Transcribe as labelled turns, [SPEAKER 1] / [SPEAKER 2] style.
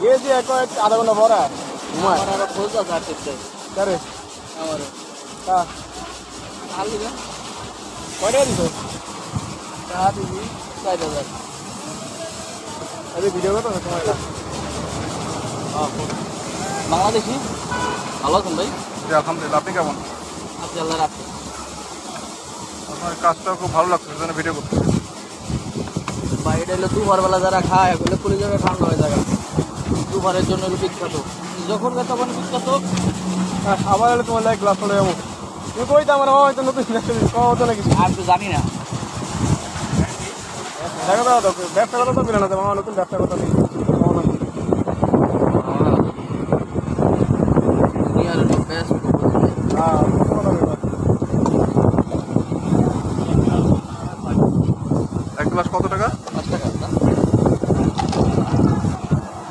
[SPEAKER 1] গেছি এক আধা ঘন্টা পরে ঘুমায়
[SPEAKER 2] আমার আবার খোঁজ আছে আর করতে
[SPEAKER 1] কারে
[SPEAKER 2] আমার
[SPEAKER 1] কা
[SPEAKER 2] হাল দিবে
[SPEAKER 1] কয়টা দিছো
[SPEAKER 2] টাকা দিবি 4000
[SPEAKER 1] আরে ভিডিও করো না তোমার
[SPEAKER 2] বাংলাদেশি ভালো আছেন ভাই
[SPEAKER 1] জি আলহামদুলিল্লাহ আপনি কেমন
[SPEAKER 2] আপনি আল্লাহ রাখছেন
[SPEAKER 1] আপনার কাজটা খুব ভালো লাগছে সেজন্য ভিডিও করতে
[SPEAKER 2] বাইরে এলে দুপুরবেলা যারা খায় বলে পুরো জায়গায় ঠান্ডা হয়ে যায় দুপুরের জন্য হলো বিখ্যাত যখন তখন বিখ্যাত
[SPEAKER 1] আবার হলে তোমার লাগে গ্লাস চলে যাবো তুমি কইতে আমার হয়তো নতুন কওয়া হতো নাকি
[SPEAKER 2] আমি তো জানি না
[SPEAKER 1] দেখা দাও ব্যবসা কথা তো মিলে না আমার নতুন ব্যবসা কথা নেই